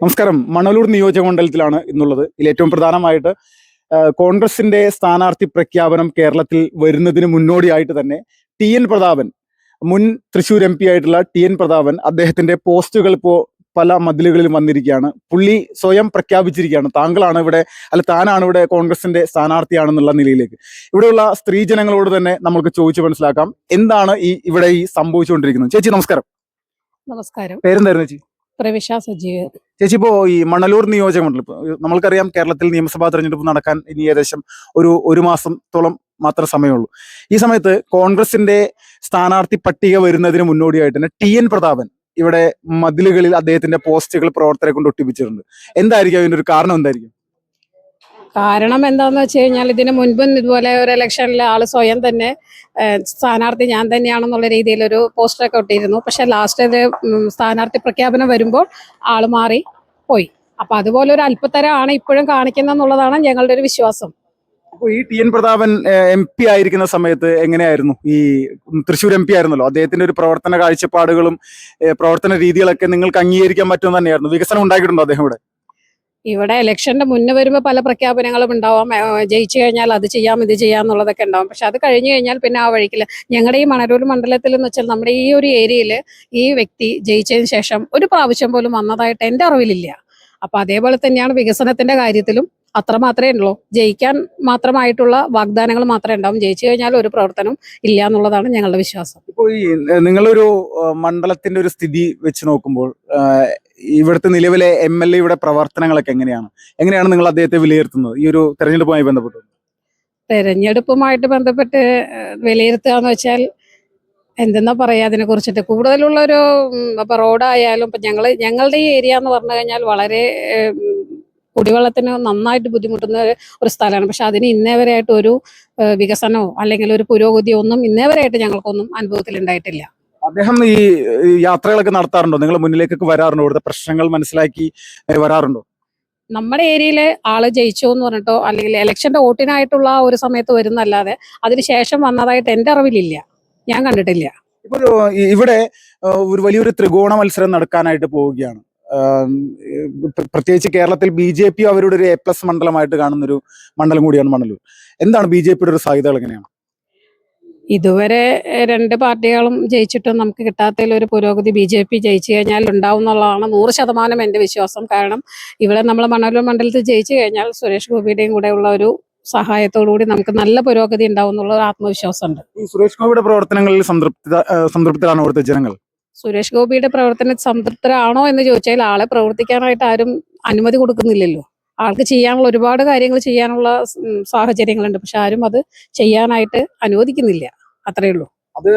നമസ്കാരം. മണലൂർ നിയോജകമണ്ഡലത്തിലാണ് ഇന്നുള്ളത്. ഇതിൽ ഏറ്റവും പ്രധാനമായിട്ട് കോൺഗ്രസിന്റെ സ്ഥാനാർത്ഥി പ്രഖ്യാപനം കേരളത്തിൽ വരുന്നതിന് മുന്നോടിയായിട്ട് തന്നെ ടി എൻ പ്രതാപൻ, മുൻ തൃശ്ശൂർ എം പി ആയിട്ടുള്ള ടി എൻ പ്രതാപൻ, അദ്ദേഹത്തിന്റെ പോസ്റ്റുകൾ ഇപ്പോൾ പല മതിലുകളിലും വന്നിരിക്കുകയാണ്. പുള്ളി സ്വയം പ്രഖ്യാപിച്ചിരിക്കുകയാണ്, താങ്കളാണ് ഇവിടെ, താനാണ് ഇവിടെ കോൺഗ്രസിന്റെ സ്ഥാനാർത്ഥിയാണെന്നുള്ള നിലയിലേക്ക്. ഇവിടെയുള്ള സ്ത്രീജനങ്ങളോട് തന്നെ നമുക്ക് ചോദിച്ചു മനസ്സിലാക്കാം എന്താണ് ഇവിടെ ഈ സംഭവിച്ചുകൊണ്ടിരിക്കുന്നത്. ചേച്ചി നമസ്കാരം. നമസ്കാരം. പേരെന്തായിരുന്നു ചേച്ചി? പ്രവിശ സജീവ്. ചേച്ചി, ഇപ്പോ ഈ മണലൂർ നിയോജകമണ്ഡലം, നമ്മൾക്കറിയാം കേരളത്തിൽ നിയമസഭാ തെരഞ്ഞെടുപ്പ് നടക്കാൻ ഇനി ഏകദേശം ഒരു മാസത്തോളം മാത്രം സമയമുള്ളൂ. ഈ സമയത്ത് കോൺഗ്രസിന്റെ സ്ഥാനാർത്ഥി പട്ടിക വരുന്നതിന് മുന്നോടിയായിട്ട് തന്നെ ടി എൻ പ്രതാപൻ ഇവിടെ മതിലുകളിൽ അദ്ദേഹത്തിന്റെ പോസ്റ്റുകൾ പ്രവർത്തകരെ കൊണ്ട് ഒട്ടിപ്പിച്ചിട്ടുണ്ട്. എന്തായിരിക്കും അതിന്റെ ഒരു കാരണം? എന്തായിരിക്കും കാരണം എന്താന്ന് വെച്ച് കഴിഞ്ഞാൽ, ഇതിന് മുൻപും ഇതുപോലെ ഒരു ഇലക്ഷനിൽ ആള് സ്വയം തന്നെ സ്ഥാനാർത്ഥി ഞാൻ തന്നെയാണെന്നുള്ള രീതിയിലൊരു പോസ്റ്ററൊക്കെ ഒട്ടിയിരുന്നു. പക്ഷെ ലാസ്റ്റ് ഇത് സ്ഥാനാർത്ഥി പ്രഖ്യാപനം വരുമ്പോൾ ആള് മാറി പോയി. അപ്പൊ അതുപോലെ ഒരു അല്പത്തരമാണ് ഇപ്പോഴും കാണിക്കുന്നുള്ളതാണ് ഞങ്ങളുടെ ഒരു വിശ്വാസം. അപ്പോൾ ഈ T N Prathapan M P ആയിരിക്കുന്ന സമയത്ത് എങ്ങനെയായിരുന്നു? ഈ തൃശ്ശൂർ എം പി ആയിരുന്നല്ലോ, അദ്ദേഹത്തിന്റെ ഒരു പ്രവർത്തന കാഴ്ചപ്പാടുകളും പ്രവർത്തന രീതികളൊക്കെ നിങ്ങൾക്ക് അംഗീകരിക്കാൻ പറ്റുമെന്ന് തന്നെയായിരുന്നു. വികസനം ഉണ്ടാക്കിയിട്ടുണ്ടോ അദ്ദേഹം ഇവിടെ ഇലക്ഷന്റെ മുന്നേ വരുമ്പോൾ പല പ്രഖ്യാപനങ്ങളും ഉണ്ടാവാം. ജയിച്ചു കഴിഞ്ഞാൽ അത് ചെയ്യാം, ഇത് ചെയ്യാം എന്നുള്ളതൊക്കെ ഉണ്ടാവും. പക്ഷെ അത് കഴിഞ്ഞു കഴിഞ്ഞാൽ പിന്നെ ആ വഴിക്കില്ല. ഞങ്ങളുടെ ഈ മണലൂർ മണ്ഡലത്തിൽ എന്ന് വെച്ചാൽ നമ്മുടെ ഈ ഒരു ഏരിയയിൽ ഈ വ്യക്തി ജയിച്ചതിന് ശേഷം ഒരു പ്രാവശ്യം പോലും വന്നതായിട്ട് എൻ്റെ അറിവിലില്ല. അപ്പൊ അതേപോലെ തന്നെയാണ് വികസനത്തിന്റെ കാര്യത്തിലും. അത്ര മാത്രമേ ഉള്ളൂ. ജയിക്കാൻ മാത്രമായിട്ടുള്ള വാഗ്ദാനങ്ങൾ മാത്രമേ ഉണ്ടാവും. ജയിച്ചു കഴിഞ്ഞാൽ ഒരു പ്രവർത്തനം ഇല്ല എന്നുള്ളതാണ് ഞങ്ങളുടെ വിശ്വാസം. ഇപ്പോൾ ഈ നിങ്ങളൊരു മണ്ഡലത്തിന്റെ ഒരു സ്ഥിതി വെച്ച് നോക്കുമ്പോൾ ഇവിടുത്തെ നിലവിലെ MLA പ്രവർത്തനങ്ങളൊക്കെ എങ്ങനെയാണ് നിങ്ങൾ അദ്ദേഹത്തെ വിലയിരുത്തുന്നത് ഈ ഒരു തെരഞ്ഞെടുപ്പുമായി ബന്ധപ്പെട്ട്? തെരഞ്ഞെടുപ്പുമായിട്ട് ബന്ധപ്പെട്ട് വിലയിരുത്തുക എന്ന് വെച്ചാൽ എന്തെന്നാ പറയാ, അതിനെ കുറിച്ചിട്ട് കൂടുതലുള്ളൊരു ഇപ്പൊ റോഡായാലും ഇപ്പൊ ഞങ്ങളുടെ ഈ ഏരിയ എന്ന് പറഞ്ഞു കഴിഞ്ഞാൽ വളരെ കുടിവെള്ളത്തിന് നന്നായിട്ട് ബുദ്ധിമുട്ടുന്ന ഒരു സ്ഥലമാണ്. പക്ഷെ അതിന് ഇന്നേവരെയായിട്ട് ഒരു വികസനമോ അല്ലെങ്കിൽ ഒരു പുരോഗതിയോ ഒന്നും ഇന്നേവരെയായിട്ട് ഞങ്ങൾക്കൊന്നും അനുഭവത്തിൽ ഉണ്ടായിട്ടില്ല. അദ്ദേഹം ഈ യാത്രകളൊക്കെ നടത്താറുണ്ടോ? നിങ്ങൾ മുന്നിലേക്കൊക്കെ വരാറുണ്ടോ? ഇവിടുത്തെ പ്രശ്നങ്ങൾ മനസ്സിലാക്കി വരാറുണ്ടോ? നമ്മുടെ ഏരിയയിലെ ആള് ജയിച്ചോ എന്ന് പറഞ്ഞിട്ടോ അല്ലെങ്കിൽ ഇലക്ഷന്റെ വോട്ടിനായിട്ടുള്ള ഒരു സമയത്ത് വരുന്നല്ലാതെ അതിനുശേഷം വന്നതായിട്ട് എൻ്റെ അറിവിലില്ല, ഞാൻ കണ്ടിട്ടില്ല. ഇപ്പൊ ഇവിടെ ഒരു വലിയൊരു ത്രികോണ മത്സരം നടക്കാനായിട്ട് പോവുകയാണ്. പ്രത്യേകിച്ച് കേരളത്തിൽ BJP അവരുടെ ഒരു A+ മണ്ഡലമായിട്ട് കാണുന്നൊരു മണ്ഡലം കൂടിയാണ് മണലൂർ. എന്താണ് BJPയുടെ ഒരു സാധ്യതകൾ എങ്ങനെയാണ്? ഇതുവരെ രണ്ട് പാർട്ടികളും ജയിച്ചിട്ടും നമുക്ക് കിട്ടാത്തതിൽ ഒരു പുരോഗതി BJP ജയിച്ചു കഴിഞ്ഞാൽ ഉണ്ടാവും എന്നുള്ളതാണ് 100% എൻ്റെ വിശ്വാസം. കാരണം ഇവിടെ നമ്മൾ മണലൂർ മണ്ഡലത്തിൽ ജയിച്ചു കഴിഞ്ഞാൽ സുരേഷ് ഗോപിയുടെയും കൂടെ ഉള്ള ഒരു സഹായത്തോടുകൂടി നമുക്ക് നല്ല പുരോഗതി ഉണ്ടാവും എന്നുള്ള ആത്മവിശ്വാസമുണ്ട്. ഈ സുരേഷ് ഗോപിയുടെ പ്രവർത്തനങ്ങളിൽ സംതൃപ്തരാണ് ഇവിടുത്തെ ജനങ്ങൾ? സുരേഷ് ഗോപിയുടെ പ്രവർത്തന സംതൃപ്തരാണോ എന്ന് ചോദിച്ചാൽ ആളെ പ്രവർത്തിക്കാനായിട്ട് ആരും അനുമതി കൊടുക്കുന്നില്ലല്ലോ. ആൾക്ക് ചെയ്യാനുള്ള ഒരുപാട് കാര്യങ്ങൾ ചെയ്യാനുള്ള സാഹചര്യങ്ങളുണ്ട്. പക്ഷെ ആരും അത് ചെയ്യാനായിട്ട് അനുവദിക്കുന്നില്ല. അത്രയേ ഉള്ളൂ. അത്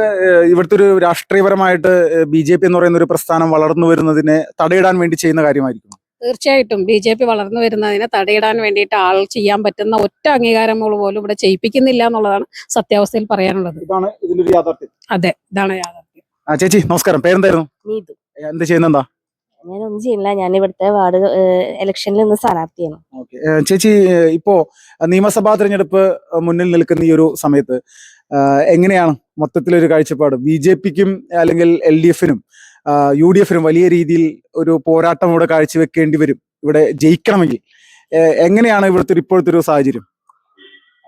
ഇവിടുത്തെ ഒരു രാഷ്ട്രീയപരമായിട്ട് BJP എന്ന് പറയുന്ന ഒരു പ്രസ്ഥാനം വളർന്നു വരുന്നതിനെ തടയിടാൻ വേണ്ടി ചെയ്യുന്ന കാര്യമായിരിക്കും. തീർച്ചയായിട്ടും BJP വളർന്നു വരുന്നതിനെ തടയിടാൻ വേണ്ടിയിട്ട് ആൾ ചെയ്യാൻ പറ്റുന്ന ഒറ്റ അംഗീകാരങ്ങൾ പോലും ഇവിടെ ചെയ്യിപ്പിക്കുന്നില്ല എന്നുള്ളതാണ് സത്യാവസ്ഥയിൽ പറയാനുള്ളത്. ഇതാണ് ഇതിലൊരു യാഥാർത്ഥ്യം. അതെ, ഇതാണ് യാഥാർത്ഥ്യം. ചേച്ചി നമസ്കാരം. പേരെന്തായിരുന്നു? നീതു. എന്ത് ചെയ്യുന്നെന്താ? ഞാനൊന്നും ചെയ്യില്ല. ഞാൻ ഇവിടുത്തെ വാർഡ് ഇലക്ഷനിൽ നിന്ന് സ്ഥാനാർത്ഥിയാണ്. ചേച്ചി, ഇപ്പോ നിയമസഭാ തെരഞ്ഞെടുപ്പ് മുന്നിൽ നിൽക്കുന്ന ഈ ഒരു സമയത്ത് എങ്ങനെയാണ് മൊത്തത്തിലൊരു കാഴ്ചപ്പാട്? BJPക്കും അല്ലെങ്കിൽ LDFനും UDFനും വലിയ രീതിയിൽ ഒരു പോരാട്ടം ഇവിടെ കാഴ്ചവെക്കേണ്ടി വരും ഇവിടെ ജയിക്കണമെങ്കിൽ. എങ്ങനെയാണ് ഇവിടുത്തെ ഇപ്പോഴത്തെ ഒരു സാഹചര്യം?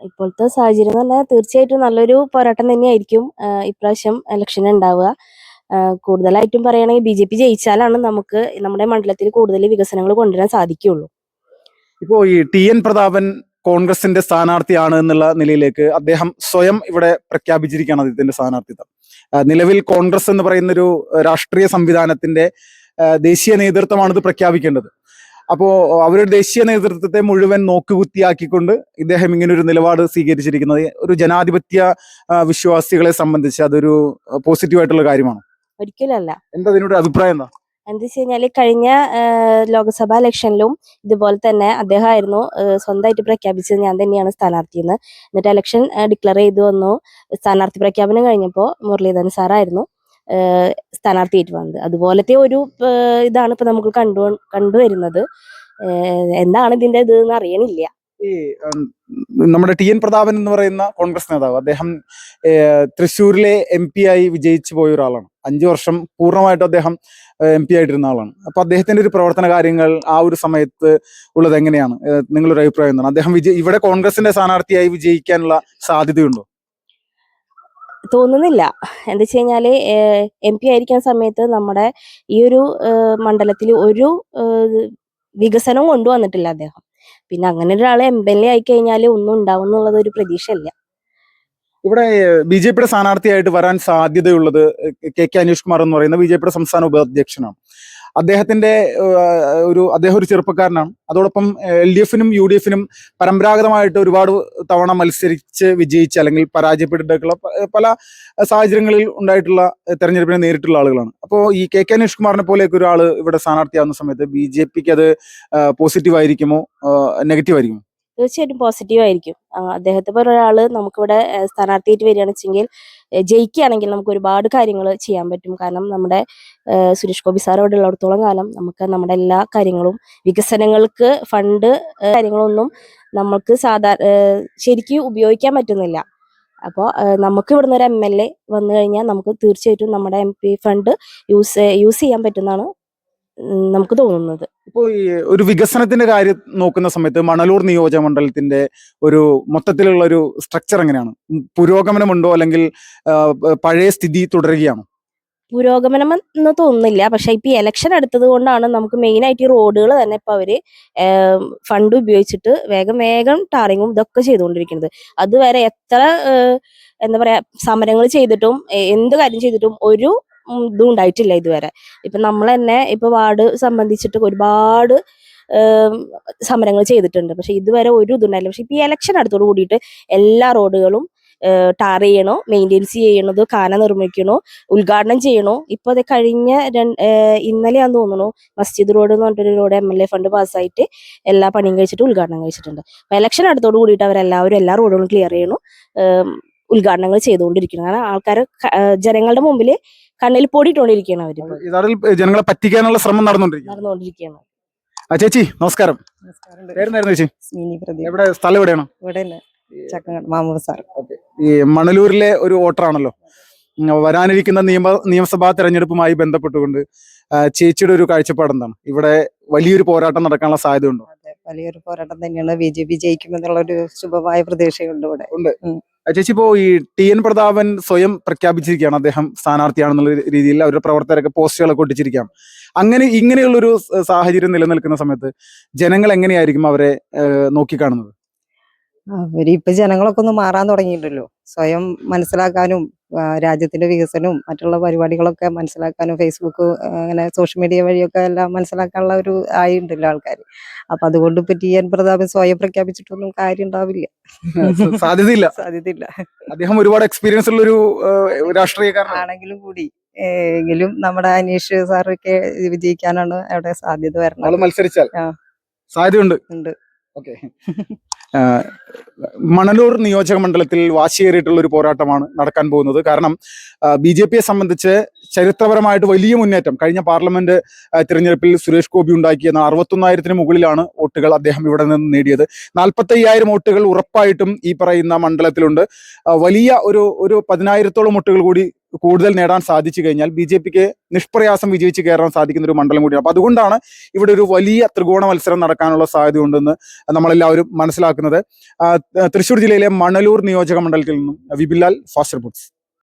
ഇപ്പോഴത്തെ സാഹചര്യം എന്ന് പറഞ്ഞാൽ തീർച്ചയായിട്ടും നല്ലൊരു പോരാട്ടം തന്നെയായിരിക്കും ഇപ്രാവശ്യം ഇലക്ഷൻ ഉണ്ടാവുക. കൂടുതലായിട്ടും പറയുകയാണെങ്കിൽ BJP ജയിച്ചാലാണ് നമുക്ക് നമ്മുടെ മണ്ഡലത്തിൽ കൂടുതൽ വികസനങ്ങൾ കൊണ്ടുവരാൻ സാധിക്കുകയുള്ളൂ. ഇപ്പോ ഈ ടി എൻ പ്രതാപൻ കോൺഗ്രസിന്റെ സ്ഥാനാർത്ഥിയാണ് എന്നുള്ള നിലയിലേക്ക് അദ്ദേഹം സ്വയം ഇവിടെ പ്രഖ്യാപിച്ചിരിക്കുകയാണ് അദ്ദേഹത്തിന്റെ സ്ഥാനാർത്ഥിത്വം. നിലവിൽ കോൺഗ്രസ് എന്ന് പറയുന്ന ഒരു രാഷ്ട്രീയ സംവിധാനത്തിന്റെ ദേശീയ നേതൃത്വമാണ് ഇത് പ്രഖ്യാപിക്കേണ്ടത്. അപ്പോ അവരുടെ ദേശീയ നേതൃത്വത്തെ മുഴുവൻ നോക്കുകുത്തിയാക്കിക്കൊണ്ട് ഇദ്ദേഹം ഇങ്ങനെ ഒരു നിലപാട് സ്വീകരിച്ചിരിക്കുന്നത് ഒരു ജനാധിപത്യ വിശ്വാസികളെ സംബന്ധിച്ച് അതൊരു പോസിറ്റീവായിട്ടുള്ള കാര്യമാണ്? ഒരിക്കലല്ല. എന്താ അതിനോട് അഭിപ്രായം? എന്താ വെച്ച് കഴിഞ്ഞാല് കഴിഞ്ഞ ലോക്സഭാ ഇലക്ഷനിലും ഇതുപോലെ തന്നെ അദ്ദേഹമായിരുന്നു സ്വന്തമായിട്ട് പ്രഖ്യാപിച്ചത് ഞാൻ തന്നെയാണ് സ്ഥാനാർത്ഥിയെന്ന്. എന്നിട്ട് ഇലക്ഷൻ ഡിക്ലെയർ ചെയ്തു വന്നു. സ്ഥാനാർത്ഥി പ്രഖ്യാപനം കഴിഞ്ഞപ്പോൾ മുരളീധരൻ സാറായിരുന്നു സ്ഥാനാർത്ഥിയായിട്ട് വന്നത്. അതുപോലത്തെ ഒരു ഇതാണ് ഇപ്പൊ നമുക്ക് കണ്ടുവരുന്നത്. എന്താണ് ഇതിന്റെ ഇത് എന്ന് അറിയണില്ല. ഈ നമ്മുടെ ടി എൻ പ്രതാപൻ എന്ന് പറയുന്ന കോൺഗ്രസ് നേതാവ്, അദ്ദേഹം തൃശ്ശൂരിലെ MP ആയി വിജയിച്ചു പോയ ഒരാളാണ്. 5 വർഷം പൂർണ്ണമായിട്ടും അദ്ദേഹം MP ആയിട്ടിരുന്ന ആളാണ്. അപ്പൊ അദ്ദേഹത്തിന്റെ ഒരു പ്രവർത്തന കാര്യങ്ങൾ ആ ഒരു സമയത്ത് ഉള്ളത് എങ്ങനെയാണ്? നിങ്ങളൊരു അഭിപ്രായം എന്താണ്? അദ്ദേഹം ഇവിടെ കോൺഗ്രസിന്റെ സ്ഥാനാർത്ഥിയായി വിജയിക്കാനുള്ള സാധ്യതയുണ്ടോ? തോന്നുന്നില്ല. എന്താ വെച്ച് കഴിഞ്ഞാല് MP ആയിരിക്കുന്ന സമയത്ത് നമ്മുടെ ഈ ഒരു മണ്ഡലത്തിൽ ഒരു വികസനവും കൊണ്ടുവന്നിട്ടില്ല അദ്ദേഹം. പിന്നെ അങ്ങനെ ഒരാള് MLA ആയി കഴിഞ്ഞാൽ ഒന്നും ഉണ്ടാവും എന്നുള്ളത് ഒരു പ്രതീക്ഷയില്ല. ഇവിടെ BJP സ്ഥാനാർത്ഥിയായിട്ട് വരാൻ സാധ്യതയുള്ളത് KK അനീഷ് കുമാർ എന്ന് പറയുന്ന BJP സംസ്ഥാന ഉപാധ്യക്ഷനാണ്. അദ്ദേഹത്തിന്റെ അദ്ദേഹം ഒരു ചെറുപ്പക്കാരനാണ്. അതോടൊപ്പം LDF-നും UDF-നും പരമ്പരാഗതമായിട്ട് ഒരുപാട് തവണ മത്സരിച്ച് വിജയിച്ച അല്ലെങ്കിൽ പരാജയപ്പെട്ടിട്ടുള്ള പല സാഹചര്യങ്ങളിൽ ഉണ്ടായിട്ടുള്ള തെരഞ്ഞെടുപ്പിനെ നേരിട്ടുള്ള ആളുകളാണ്. അപ്പോൾ ഈ KK അനീഷ് കുമാറിനെ പോലെയൊക്കെ ഒരാൾ ഇവിടെ സ്ഥാനാർത്ഥിയാവുന്ന സമയത്ത് BJP-ക്ക് അത് പോസിറ്റീവ് ആയിരിക്കുമോ നെഗറ്റീവ് ആയിരിക്കുമോ? തീർച്ചയായിട്ടും പോസിറ്റീവ് ആയിരിക്കും. അദ്ദേഹത്തെ പോലെ ഒരാള് നമുക്കിവിടെ സ്ഥാനാർത്ഥിയായിട്ട് വരികയാണെന്ന് വെച്ചെങ്കിൽ ജയിക്കുകയാണെങ്കിൽ നമുക്ക് ഒരുപാട് കാര്യങ്ങൾ ചെയ്യാൻ പറ്റും. കാരണം നമ്മുടെ സുരേഷ് ഗോപി സാർ ഇവിടെ ഉള്ളിടത്തോളം കാലം നമുക്ക് നമ്മുടെ എല്ലാ കാര്യങ്ങളും വികസനങ്ങൾക്ക് ഫണ്ട് കാര്യങ്ങളൊന്നും നമുക്ക് ശരിക്കും ഉപയോഗിക്കാൻ പറ്റുന്നില്ല. അപ്പോൾ നമുക്ക് ഇവിടുന്ന് ഒരു MLA വന്നു കഴിഞ്ഞാൽ നമുക്ക് തീർച്ചയായിട്ടും നമ്മുടെ MP ഫണ്ട് യൂസ് ചെയ്യാൻ പറ്റുന്നതാണ് നമുക്ക് തോന്നുന്നത്. ഇപ്പോൾ ഈ ഒരു വികസനത്തിന്റെ കാര്യം നോക്കുന്ന സമയത്ത് മണലൂർ നിയോജക മണ്ഡലത്തിന്റെ ഒരു മൊത്തത്തിലുള്ള ഒരു സ്ട്രക്ചർ എങ്ങനെയാണ്? പുരോഗമനമുണ്ടോ അല്ലെങ്കിൽ പഴയ സ്ഥിതി തുടരുകയാണോ? പുരോഗമനം എന്ന് തോന്നുന്നില്ല. പക്ഷെ ഇപ്പൊ ഇലക്ഷൻ എടുത്തത് കൊണ്ടാണ് നമുക്ക് മെയിൻ ആയിട്ട് ഈ റോഡുകൾ തന്നെ ഇപ്പൊ അവര് ഫണ്ട് ഉപയോഗിച്ചിട്ട് വേഗം ടാറിങ്ങും ഇതൊക്കെ ചെയ്തുകൊണ്ടിരിക്കുന്നത്. അതുവരെ എത്ര എന്താ പറയാ സമരങ്ങൾ ചെയ്തിട്ടും എന്ത് കാര്യം ചെയ്തിട്ടും ഒരു ഇതും ഉണ്ടായിട്ടില്ല ഇതുവരെ. ഇപ്പൊ നമ്മൾ തന്നെ ഇപ്പൊ വാർഡ് സംബന്ധിച്ചിട്ട് ഒരുപാട് സമരങ്ങൾ ചെയ്തിട്ടുണ്ട്. പക്ഷെ ഇതുവരെ ഒരു ഇതുണ്ടായില്ല. പക്ഷെ ഇപ്പൊ ഈ ഇലക്ഷൻ അടുത്തോട് കൂടിയിട്ട് എല്ലാ റോഡുകളും ടാർ ചെയ്യണോ, മെയിൻ്റെനൻസ് ചെയ്യണത്, കാന നിർമ്മിക്കണോ, ഉദ്ഘാടനം ചെയ്യണോ. ഇപ്പൊ അത് കഴിഞ്ഞ ഇന്നലെയാന്ന് തോന്നുന്നു മസ്ജിദ് റോഡ് എന്ന് പറഞ്ഞിട്ടൊരു റോഡ് MLA ഫണ്ട് പാസ്സായിട്ട് എല്ലാ പണിയും കഴിച്ചിട്ട് ഉദ്ഘാടനം കഴിച്ചിട്ടുണ്ട്. അപ്പൊ ഇലക്ഷൻ അടുത്തോട് കൂടിയിട്ട് അവരെല്ലാവരും എല്ലാ റോഡുകളും ക്ലിയർ ചെയ്യണോ, ഉദ്ഘാടനങ്ങൾ ചെയ്തുകൊണ്ടിരിക്കണം. കാരണം ആൾക്കാർ ജനങ്ങളുടെ മുമ്പിൽ കണ്ണിൽ പൊടിയിട്ടുകൊണ്ടിരിക്കുകയാണ് അവര്. ജനങ്ങളെ പറ്റിക്കാനുള്ള ശ്രമം നടന്നുകൊണ്ടിരിക്കുകയാണ്. ചേച്ചി നമസ്കാരം. ചേച്ചി എവിടെ സ്ഥലം എവിടെയാണ്? ഈ മണലൂരിലെ ഒരു വോട്ടറാണല്ലോ. വരാനിരിക്കുന്ന നിയമസഭാ തെരഞ്ഞെടുപ്പുമായി ബന്ധപ്പെട്ടുകൊണ്ട് ചേച്ചിയുടെ ഒരു കാഴ്ചപ്പാട് എന്താണ്? ഇവിടെ വലിയൊരു പോരാട്ടം നടക്കാനുള്ള സാധ്യതയുണ്ടോ? വലിയൊരു പോരാട്ടം തന്നെയാണ്. BJP ജയിക്കുമെന്നുള്ള ഒരു ശുഭമായ പ്രതീക്ഷയുണ്ട് ഇവിടെ. ചേച്ചി, ഇപ്പോ ഈ TN പ്രതാപൻ സ്വയം പ്രഖ്യാപിച്ചിരിക്കുകയാണ് അദ്ദേഹം സ്ഥാനാർത്ഥിയാണെന്നുള്ള രീതിയിൽ അവരുടെ പ്രവർത്തകരൊക്കെ പോസ്റ്ററുകളൊക്കെ ഒട്ടിച്ചിരിക്കുകയാണ്. ഇങ്ങനെയുള്ളൊരു സാഹചര്യം നിലനിൽക്കുന്ന സമയത്ത് ജനങ്ങൾ എങ്ങനെയായിരിക്കും അവരെ നോക്കിക്കാണുന്നത്? അവരിപ്പൊ ജനങ്ങളൊക്കെ ഒന്ന് മാറാൻ തുടങ്ങിയിട്ടല്ലോ. സ്വയം മനസ്സിലാക്കാനും രാജ്യത്തിന്റെ വികസനവും മറ്റുള്ള പരിപാടികളൊക്കെ മനസ്സിലാക്കാനും ഫേസ്ബുക്ക് അങ്ങനെ സോഷ്യൽ മീഡിയ വഴിയൊക്കെ എല്ലാം മനസ്സിലാക്കാനുള്ള ഒരു ആയിട്ടുണ്ടല്ലോ ആൾക്കാർ. അപ്പൊ അതുകൊണ്ട് ഇപ്പൊ TN പ്രതാപൻ സ്വയം പ്രഖ്യാപിച്ചിട്ടൊന്നും കാര്യം ഉണ്ടാവില്ല. സാധ്യതയില്ല. അദ്ദേഹം ഒരുപാട് എക്സ്പീരിയൻസ് ഉള്ള ഒരു രാഷ്ട്രീയക്കാരനാണെങ്കിലും കൂടി എങ്കിലും നമ്മുടെ അനീഷ് സാറൊക്കെ വിജയിക്കാനാണ് അവിടെ സാധ്യത വരുന്നത്. മത്സരിച്ചാൽ സാധ്യതയുണ്ട്. ഓക്കെ. മണലൂർ നിയോജക മണ്ഡലത്തിൽ വാശിയേറിയിട്ടുള്ള ഒരു പോരാട്ടമാണ് നടക്കാൻ പോകുന്നത്. കാരണം BJP-യെ സംബന്ധിച്ച് ചരിത്രപരമായിട്ട് വലിയ മുന്നേറ്റം കഴിഞ്ഞ പാർലമെന്റ് തിരഞ്ഞെടുപ്പിൽ സുരേഷ് ഗോപി ഉണ്ടാക്കിയ 61,000-ന് മുകളിലാണ് വോട്ടുകൾ അദ്ദേഹം ഇവിടെ നിന്ന് നേടിയത്. 45,000 വോട്ടുകൾ ഉറപ്പായിട്ടും ഈ പറയുന്ന മണ്ഡലത്തിലുണ്ട്. വലിയ ഒരു 10,000-ഓളം വോട്ടുകൾ കൂടി കൂടുതൽ നേടാൻ സാധിച്ചു കഴിഞ്ഞാൽ BJP-ക്ക് നിഷ്പ്രയാസം വിജയിച്ച് കയറാൻ സാധിക്കുന്ന ഒരു മണ്ഡലം കൂടിയാണ്. അപ്പൊ അതുകൊണ്ടാണ് ഇവിടെ ഒരു വലിയ ത്രികോണ മത്സരം നടക്കാനുള്ള സാധ്യതയുണ്ടെന്ന് നമ്മളെല്ലാവരും മനസ്സിലാക്കുന്നത്. തൃശ്ശൂർ ജില്ലയിലെ മണലൂർ നിയോജക മണ്ഡലത്തിൽ നിന്നും വിപിൻലാൽ, ഫാസ്റ്റ് റിപ്പോർട്ട്സ്.